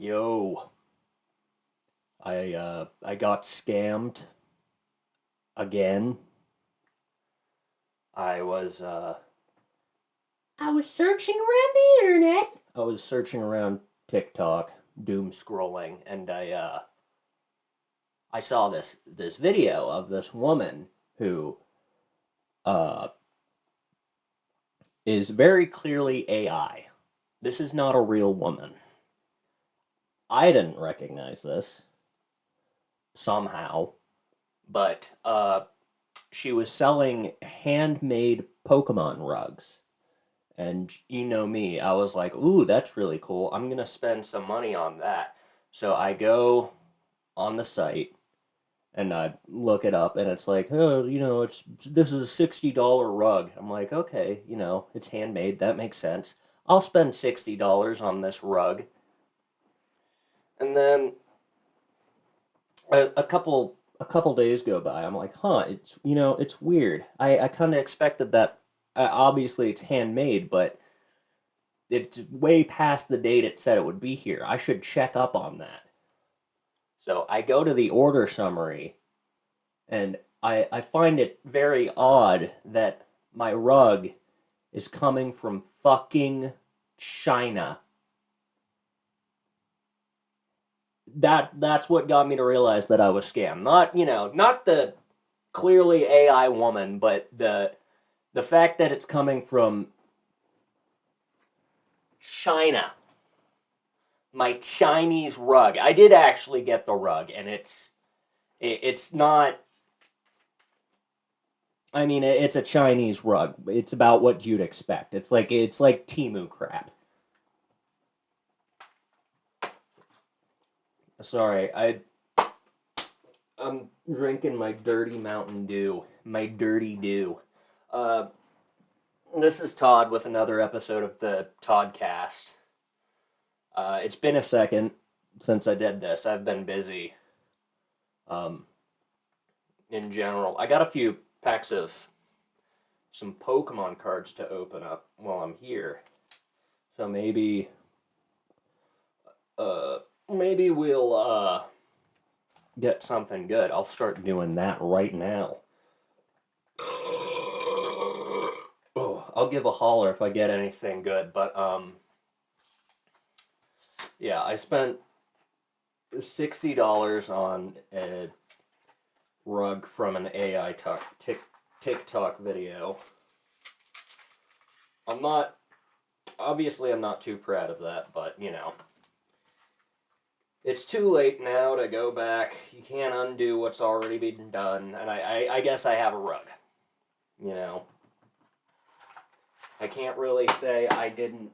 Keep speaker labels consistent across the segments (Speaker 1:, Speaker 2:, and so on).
Speaker 1: Yo, I got scammed again. I was uh
Speaker 2: I was searching around the internet.
Speaker 1: I was searching around TikTok, doom scrolling, and I saw this video of this woman who uh is very clearly AI. This is not a real woman. I didn't recognize this somehow, but she was selling handmade Pokemon rugs. And you know me, I was like, ooh, that's really cool. I'm going to spend some money on that. So I go on the site and I look it up and it's like, oh, this is a $60 rug. I'm like, okay, it's handmade. That makes sense. I'll spend $60 on this rug. And then a couple days go by. I'm like, huh, it's weird. I kind of expected that. Obviously, it's handmade, but it's way past the date it said it would be here. I should check up on that. So I go to the order summary, and I find it very odd that my rug is coming from fucking China. That's what got me to realize that I was scammed. Not the clearly AI woman, but the fact that it's coming from China. My Chinese rug. I did actually get the rug, and it's not. I mean, it's a Chinese rug. It's about what you'd expect. It's like Timu crap. Sorry, I'm drinking my dirty Mountain Dew. My dirty dew. Uh, this is Todd with another episode of the Toddcast. It's been a second since I did this. I've been busy. Um, in general, I got a few packs of some Pokemon cards to open up while I'm here. So uh, maybe we'll get something good. I'll start doing that right now. Oh, I'll give a holler if I get anything good. But yeah, I spent $60 on a rug from an AI TikTok video. I'm not too proud of that, but it's too late now to go back. You can't undo what's already been done, and I guess I have a rug. You know, I can't really say I didn't.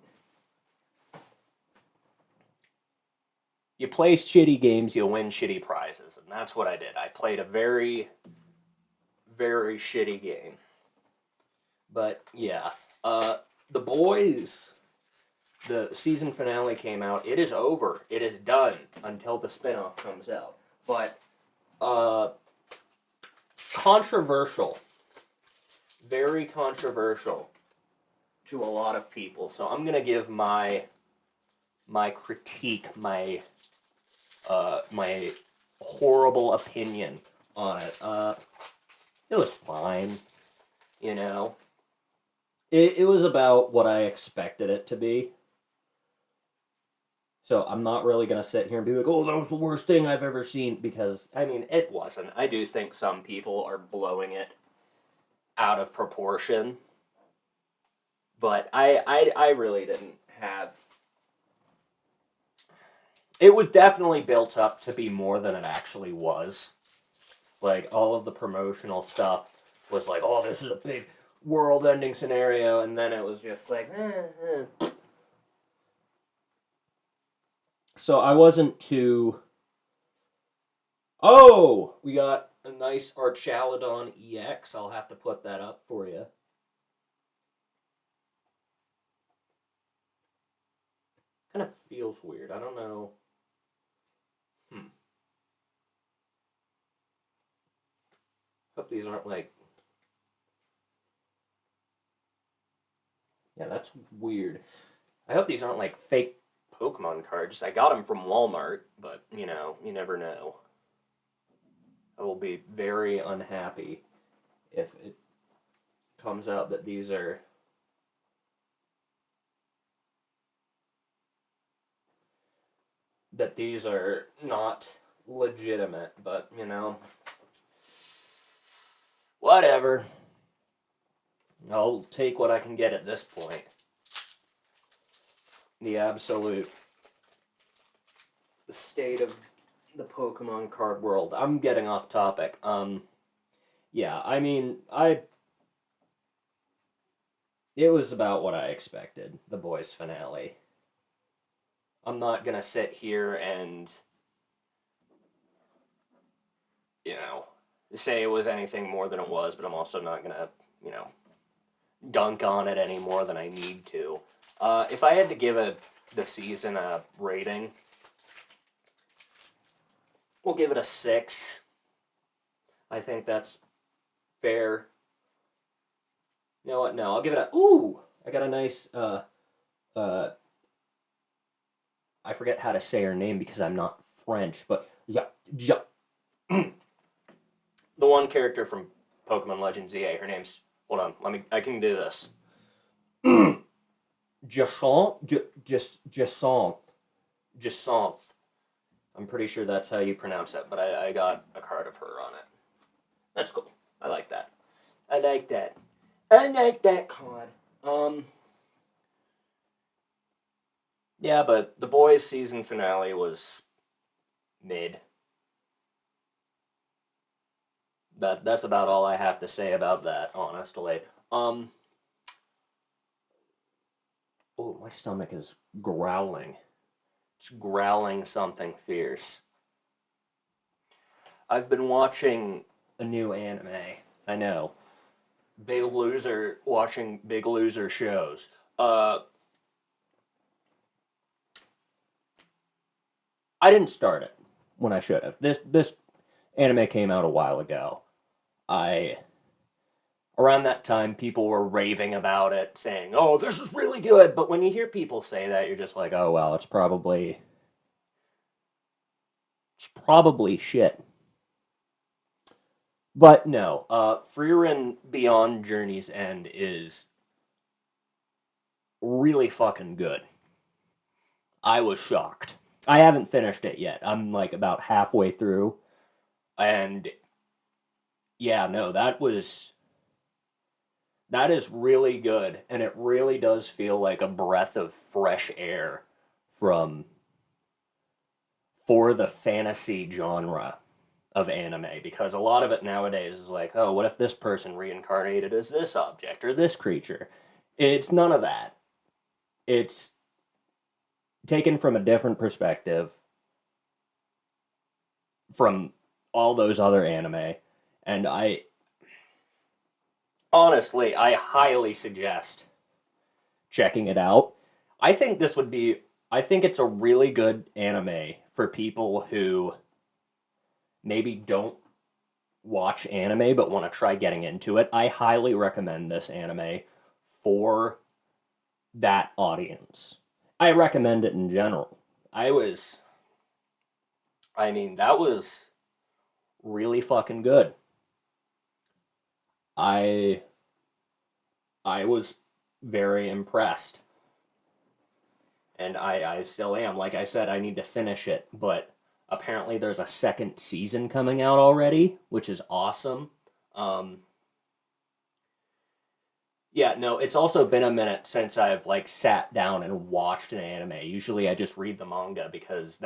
Speaker 1: You play shitty games, you win shitty prizes, and that's what I did. I played a very, very shitty game. But yeah, the boys. The season finale came out. It is over. It is done until the spinoff comes out. But uh, controversial, very controversial to a lot of people. So I'm gonna give my critique, my horrible opinion on it. It was fine, you know. It was about what I expected it to be. So I'm not really gonna sit here and be like, "Oh, that was the worst thing I've ever seen," because I mean, it wasn't. I do think some people are blowing it out of proportion, but I really didn't have. It was definitely built up to be more than it actually was. Like all of the promotional stuff was like, "Oh, this is a big world-ending scenario," and then it was just like, So I wasn't too. Oh, we got a nice Archaludon EX. I'll have to put that up for you. Kind of feels weird. I don't know. Hmm. Hope these aren't like. Yeah, that's weird. I hope these aren't like fake Pokemon cards. I got them from Walmart, but, you know, you never know. I will be very unhappy if it comes out that these are not legitimate, but, you know, whatever. I'll take what I can get at this point. The absolute state of the Pokemon card world. I'm getting off topic. Yeah, I mean, it was about what I expected, the boys finale. I'm not gonna sit here and, you know, say it was anything more than it was, but I'm also not gonna, you know, dunk on it any more than I need to. If I had to give the season a rating, we'll give it a 6. I think that's fair. You know what? No, I'll give it a. Ooh! I got a nice. I forget how to say her name because I'm not French, but yeah, yeah. The one character from Pokemon Legends EA. Her name's. Hold on. I can do this. Jassant. I'm pretty sure that's how you pronounce it, but I got a card of her on it. That's cool. I like that. I like that card. Yeah, but the boys' season finale was mid. That's about all I have to say about that, honestly. Oh, my stomach is growling. It's growling something fierce. I've been watching a new anime. I know. Big loser watching Big Loser shows. I didn't start it when I should have. This anime came out a while ago. I Around that time people were raving about it, saying, "Oh, this is really good." But when you hear people say that, you're just like, "Oh well, it's probably shit." But no, Frieren Beyond Journey's End is really fucking good. I was shocked. I haven't finished it yet. I'm like about halfway through, and yeah, no, that is really good, and it really does feel like a breath of fresh air from for the fantasy genre of anime, because a lot of it nowadays is like, oh, what if this person reincarnated as this object or this creature? It's none of that. It's taken from a different perspective from all those other anime, and I highly suggest checking it out. I think this would be I think it's a really good anime for people who maybe don't watch anime but want to try getting into it. I highly recommend this anime for that audience. I recommend it in general. I was I mean, that was really fucking good. I I was very impressed, and I still am. Like I said, I need to finish it, but apparently there's a second season coming out already, which is awesome. Um, yeah, no, it's also been a minute since I've like sat down and watched an anime. Usually, I just read the manga because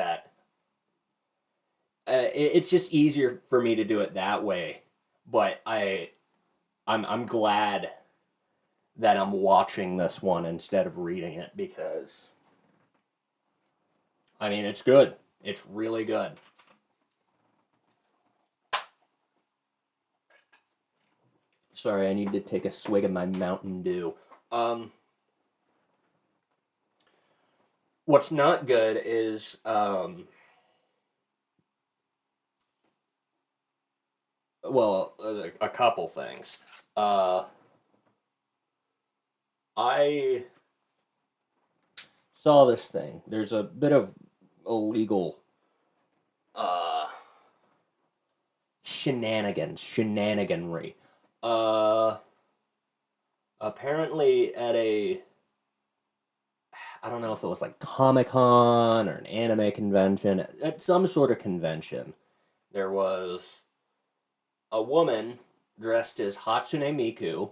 Speaker 1: it's just easier for me to do it that way. But I'm glad that I'm watching this one instead of reading it, because I mean, it's good. It's really good. Sorry, I need to take a swig of my Mountain Dew. Um, what's not good is well, a couple things. Uh, I saw this thing. There's a bit of illegal uh shenaniganry. Uh Apparently at a, I don't know if it was like Comic Con or an anime convention, at some sort of convention, there was a woman dressed as Hatsune Miku,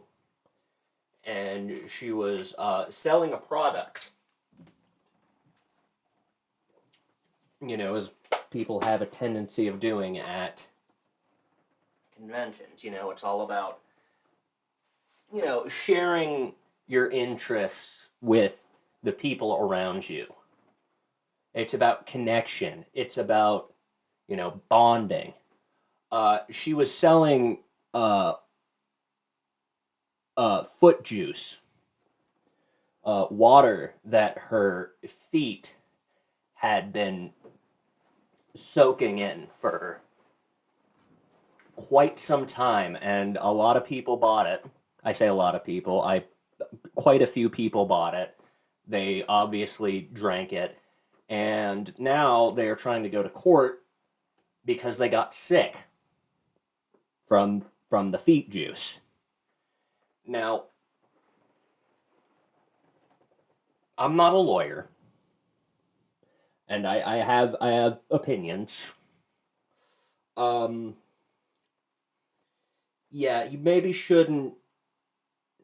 Speaker 1: and she was selling a product. As people have a tendency of doing at conventions. It's all about, sharing your interests with the people around you. It's about connection. It's about, bonding. She was selling uh, foot juice, water that her feet had been soaking in for quite some time, and a lot of people bought it. I say a lot of people. Quite a few people bought it. They obviously drank it, and now they are trying to go to court because they got sick from the feet juice. Now, I'm not a lawyer, and I have opinions. Um, yeah, you maybe shouldn't.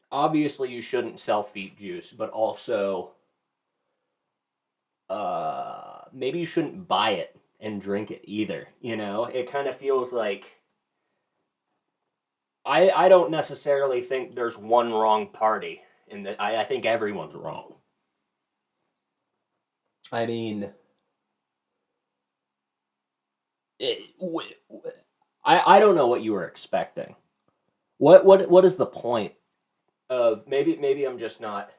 Speaker 1: Obviously, you shouldn't sell feet juice, but also, maybe you shouldn't buy it and drink it either. It kind of feels like I don't necessarily think there's one wrong party, in that I think everyone's wrong. I mean, it, I don't know what you were expecting. What is the point of, maybe I'm just not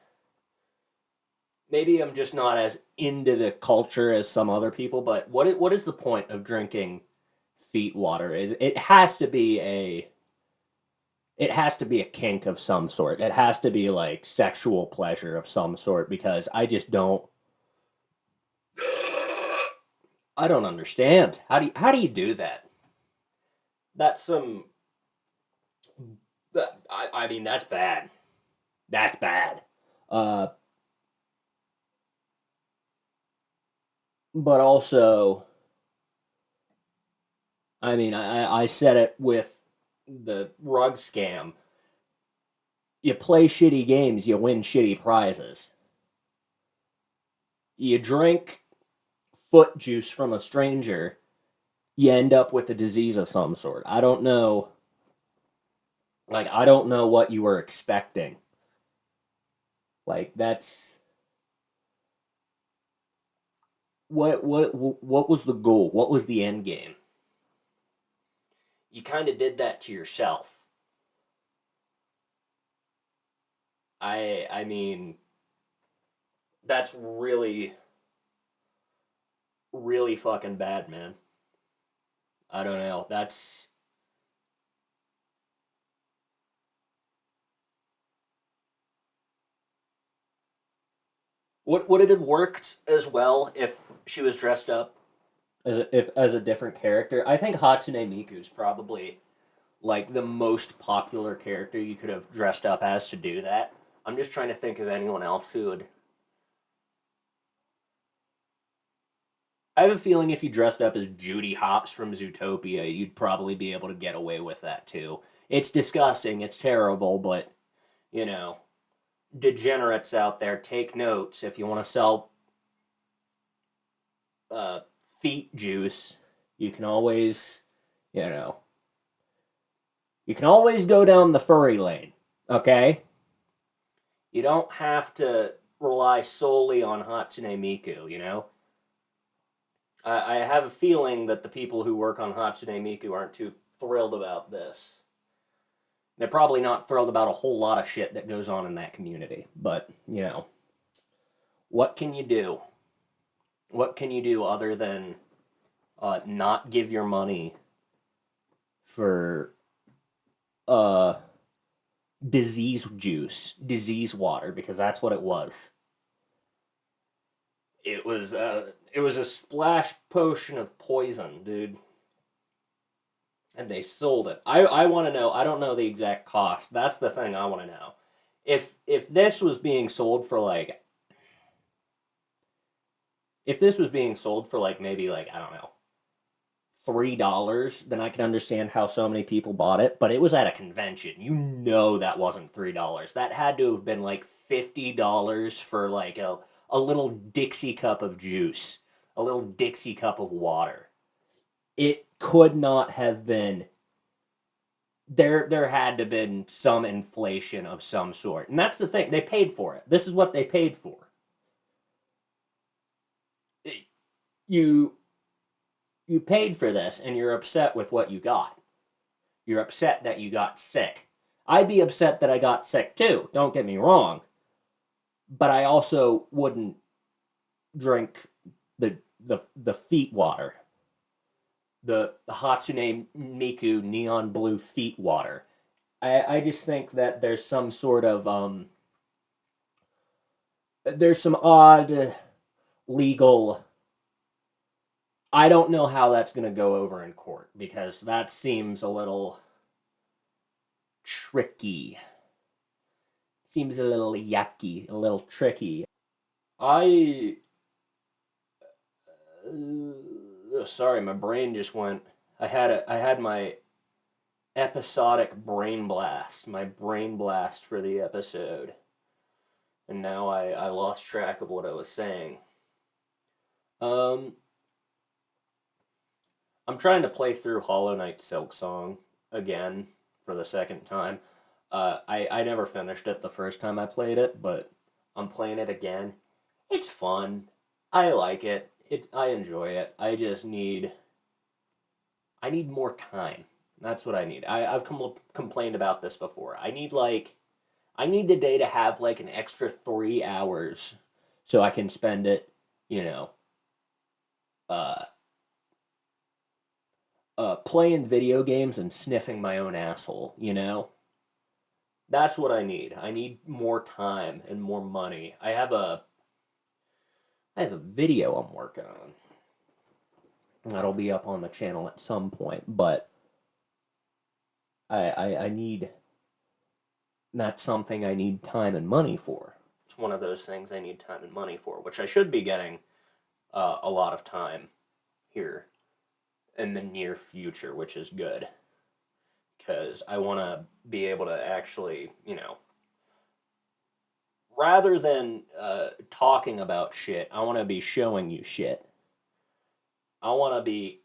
Speaker 1: as into the culture as some other people, but what is the point of drinking feet water? It has to be a kink of some sort. It has to be like sexual pleasure of some sort, because I don't understand. How do you do that? That's some I mean, that's bad. That's bad. Uh but also, I mean, I said it with the rug scam. You play shitty games, you win shitty prizes. You drink foot juice from a stranger, you end up with a disease of some sort. I don't know. Like, I don't know what you were expecting. Like, that's what was the goal? What was the end game? You kind of did that to yourself. I mean, that's really really fucking bad, man. I don't know. That's would it have worked as well if she was dressed up as a different character? I think Hatsune Miku's probably like the most popular character you could have dressed up as to do that. I'm just trying to think of anyone else who would. I have a feeling if you dressed up as Judy Hopps from Zootopia, you'd probably be able to get away with that too. It's disgusting, it's terrible, but you know, degenerates out there, take notes. If you want to sell uh, feet juice, you can always, you know, you can always go down the furry lane. Okay, you don't have to rely solely on Hatsune Miku. I have a feeling that the people who work on Hatsune Miku aren't too thrilled about this. They're probably not thrilled about a whole lot of shit that goes on in that community. But, what can you do? What can you do other than not give your money for uh, disease juice, disease water, because that's what it was. it was a splash potion of poison, dude. And they sold it. I want to know. I don't know the exact cost. That's the thing I want to know. If this was being sold for like if this was being sold for like maybe like I don't know $3, then I can understand how so many people bought it. But it was at a convention. You know that wasn't $3. That had to have been like $50 for like a little Dixie cup of juice, a little Dixie cup of water. It could not have been there had to have been some inflation of some sort. And that's the thing. They paid for it. This is what they paid for. You you paid for this and you're upset with what you got. You're upset that you got sick. I'd be upset that I got sick too, don't get me wrong. But I also wouldn't drink the feet water. The Hatsune Miku neon blue feet water. I just think that there's some sort of there's some odd legal. I don't know how that's going to go over in court because that seems a little tricky. Seems a little yucky, a little tricky. I sorry, my brain just went. I had my episodic brain blast, my brain blast for the episode, and now I lost track of what I was saying. Um, I'm trying to play through Hollow Knight Silk Song again for the second time. I never finished it the first time I played it, but I'm playing it again. It's fun. I like it. I enjoy it. I need more time. That's what I need. I've complained about this before. I need the day to have like an extra 3 hours so I can spend it, you know, uh, playing video games and sniffing my own asshole. That's what I need. I need more time and more money. I have a video I'm working on. That'll be up on the channel at some point, but I need that's something I need time and money for. It's one of those things I need time and money for, which I should be getting a lot of time here in the near future, which is good because I want to be able to actually, rather than talking about shit, I want to be showing you shit. I want to be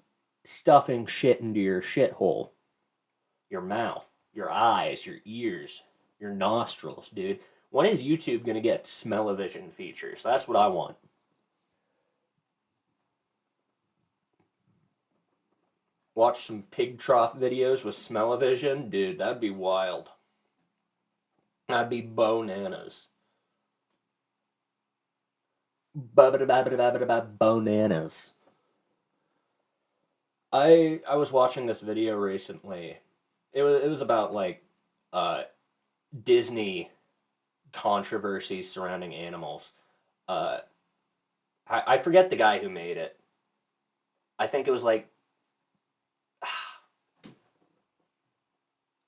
Speaker 1: stuffing shit into your shithole, your mouth, your eyes, your ears, your nostrils, dude. When is YouTube gonna get smell-o-vision features? That's what I want. Watch some pig trough videos with smell-o-vision, dude. That'd be wild. That'd be bananas. Bananas. I was watching this video recently. It was about like uh Disney controversies surrounding animals. Uh, I forget the guy who made it. I think it was like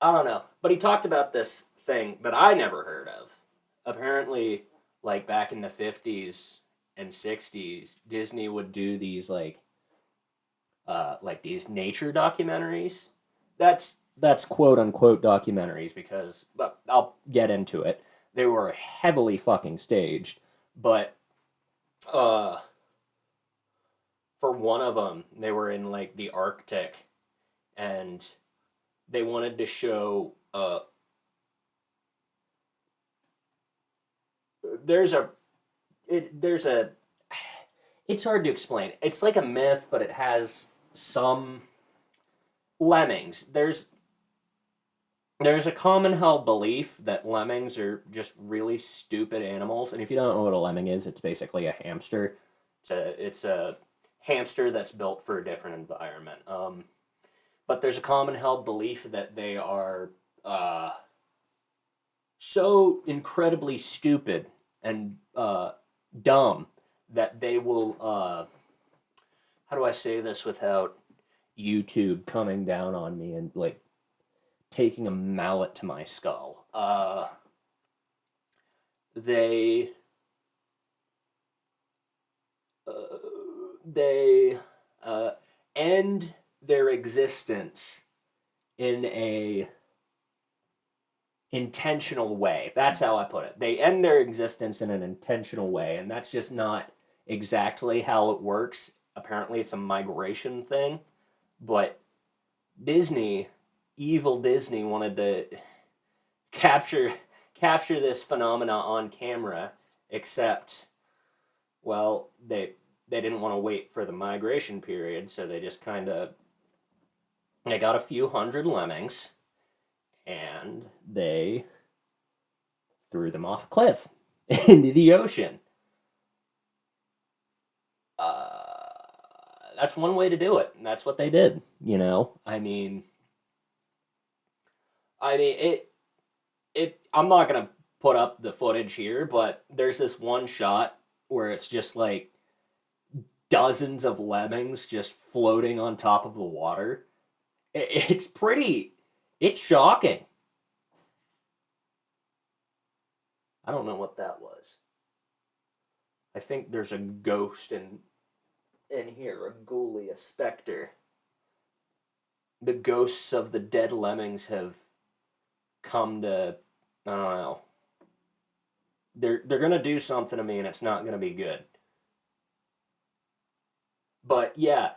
Speaker 1: I don't know, but he talked about this thing that I never heard of. Apparently, like back in the 50s and 60s, Disney would do these like these nature documentaries. That's quote unquote documentaries because but I'll get into it. They were heavily fucking staged, but uh for one of them, they were in like the Arctic and they wanted to show there's a there's a it's hard to explain. It's like a myth, but it has some lemmings. There's a common held belief that lemmings are just really stupid animals, and if you don't know what a lemming is, it's basically a hamster. It's a hamster that's built for a different environment. But there's a common held belief that they are so incredibly stupid and dumb that they will, how do I say this without YouTube coming down on me and like taking a mallet to my skull? They, uh, they end their existence in a intentional way. That's how I put it. They end their existence in an intentional way, and that's just not exactly how it works. Apparently, it's a migration thing, but Disney, evil Disney, wanted to capture capture this phenomena on camera, except, well, they didn't want to wait for the migration period, so they just kind of they got a few hundred lemmings and they threw them off a cliff into the ocean. That's one way to do it, and that's what they did. It. I'm not gonna put up the footage here, but there's this one shot where it's just like dozens of lemmings just floating on top of the water. It's pretty. It's shocking. I don't know what that was. I think there's a ghost in here, a ghoulie, a specter. The ghosts of the dead lemmings have come to, I don't know. They're gonna do something to me, and it's not gonna be good. But yeah,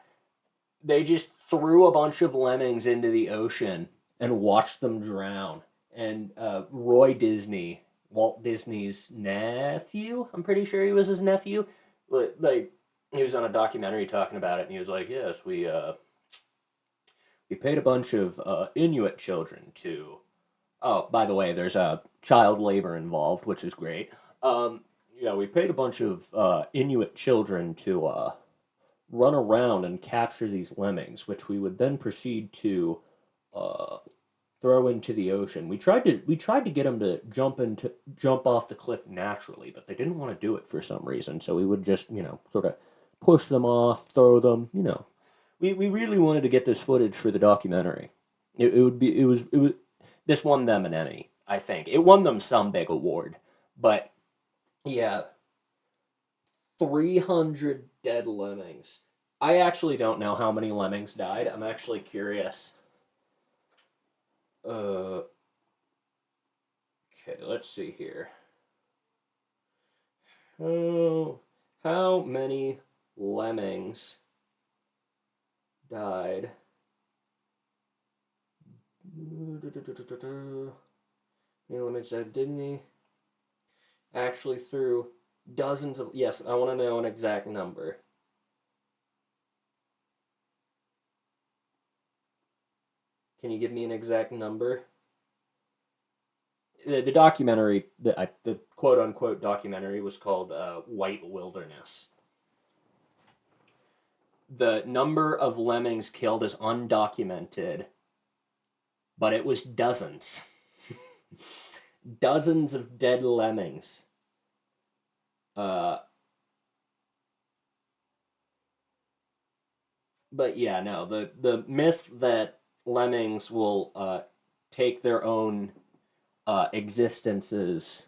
Speaker 1: they just threw a bunch of lemmings into the ocean and watched them drown. And Roy Disney, Walt Disney's nephew, I'm pretty sure he was his nephew. Like he was on a documentary talking about it, and he was like, "Yes, we paid a bunch of Inuit children to." Oh, by the way, there's child labor involved, which is great. Yeah, we paid a bunch of Inuit children to run around and capture these lemmings, which we would then proceed to uh, throw into the ocean. We tried to get them to jump off the cliff naturally, but they didn't want to do it for some reason. So we would just sort of push them off, throw them. We really wanted to get this footage for the documentary. It was this won them an Emmy. I think it won them some big award, but yeah, 300 dead lemmings. I actually don't know how many lemmings died. I'm actually curious. Uh, okay, let's see here. How many lemmings died? How many lemmings died? Didn't he actually threw dozens of? Yes, I want to know an exact number. Can you give me an exact number? The documentary, the quote unquote documentary, was called White Wilderness. The number of lemmings killed is undocumented, but it was dozens. Dozens of dead lemmings. But yeah, no, the myth that lemmings will take their own existences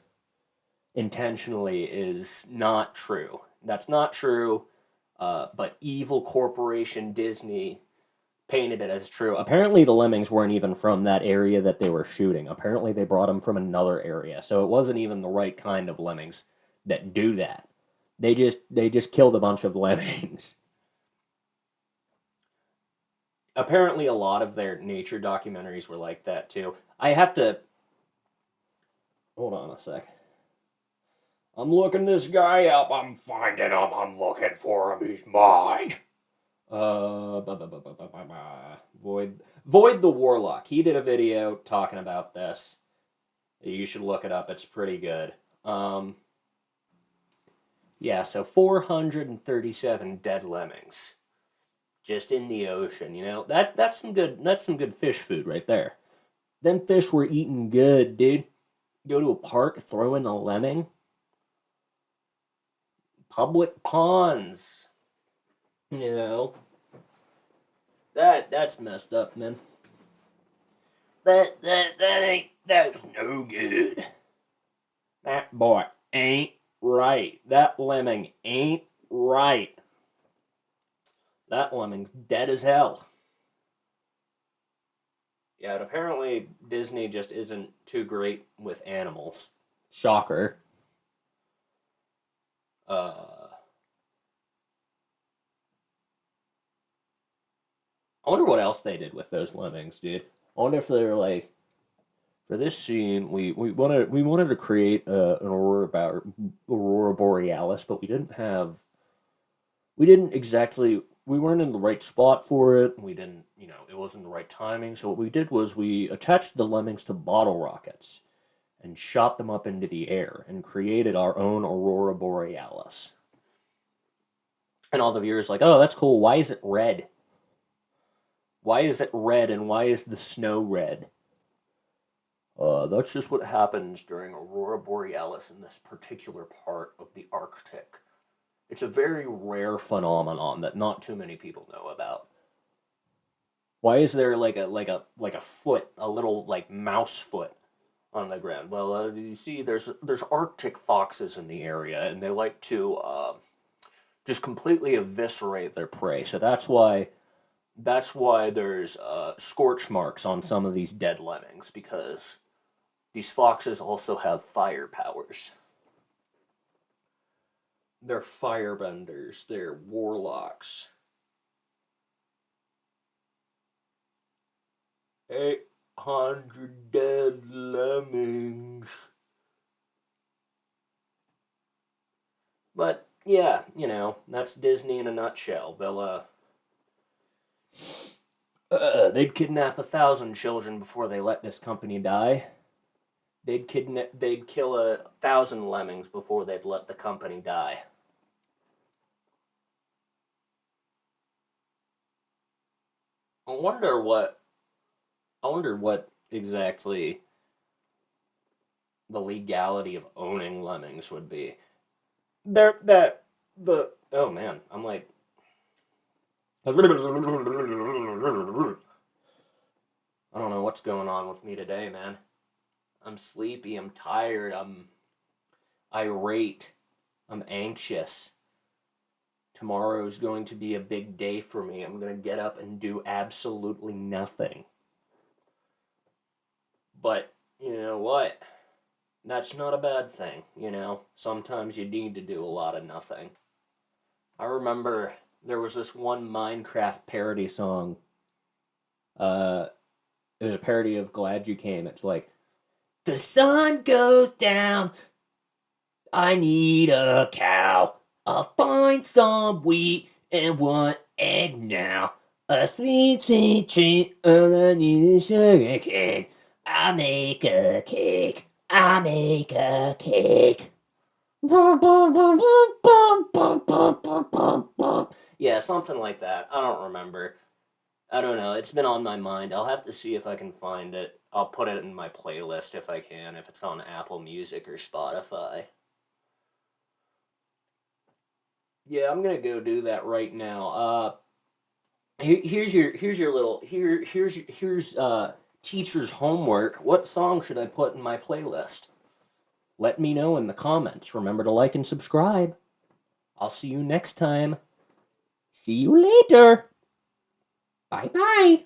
Speaker 1: intentionally is not true. That's not true. But evil corporation Disney painted it as true. Apparently, the lemmings weren't even from that area that they were shooting. Apparently, they brought them from another area, so it wasn't even the right kind of lemmings that do that. They just killed a bunch of lemmings. Apparently, a lot of their nature documentaries were like that too. I have to hold on a sec. I'm looking this guy up. I'm finding him. I'm looking for him. He's mine. Void the Warlock. He did a video talking about this. You should look it up. It's pretty good. Yeah, so 437 dead lemmings just in the ocean. That's some good fish food right there. Them fish were eating good, dude. Go to a park, throw in a lemming. public ponds. You know, that's messed up, man. That's no good. That boy ain't right. That lemming ain't right. That lemming's dead as hell. Yeah, and apparently Disney just isn't too great with animals. Shocker. I wonder what else they did with those lemmings, dude. I wonder if they're like, for this scene, we wanted to create an aurora borealis, but we weren't in the right spot for it. We didn't, it wasn't the right timing. So what we did was we attached the lemmings to bottle rockets and shot them up into the air and created our own aurora borealis. And all the viewers like, oh, that's cool. Why is it red? Why is it red and why is the snow red? That's just what happens during aurora borealis in this particular part of the Arctic. It's a very rare phenomenon that not too many people know about. Why is there like a foot, a little like mouse foot on the ground? Well, you see, there's Arctic foxes in the area, and they like to just completely eviscerate their prey. So that's why there's scorch marks on some of these dead lemmings, because these foxes also have fire powers. They're firebenders. They're warlocks. 800 dead lemmings. But yeah, that's Disney in a nutshell. They'd kidnap 1,000 children before they let this company die. They'd kill 1,000 lemmings before they'd let the company die. I wonder what exactly the legality of owning lemmings would be. Oh man, I'm like, I don't know what's going on with me today, man. I'm sleepy, I'm tired, I'm irate, I'm anxious. Tomorrow's going to be a big day for me. I'm going to get up and do absolutely nothing. But, you know what? That's not a bad thing, Sometimes you need to do a lot of nothing. I remember there was this one Minecraft parody song. It was a parody of Glad You Came. It's like, the sun goes down, I need a cow. I'll find some wheat and one egg now. A sweet, sweet treat, all I need is sugar cane. I'll make a cake. I'll make a cake. Yeah, something like that. I don't remember. I don't know. It's been on my mind. I'll have to see if I can find it. I'll put it in my playlist if I can, if it's on Apple Music or Spotify. Yeah, I'm gonna go do that right now. Here's your little here's teacher's homework. What song should I put in my playlist? Let me know in the comments. Remember to like and subscribe. I'll see you next time. See you later. Bye bye.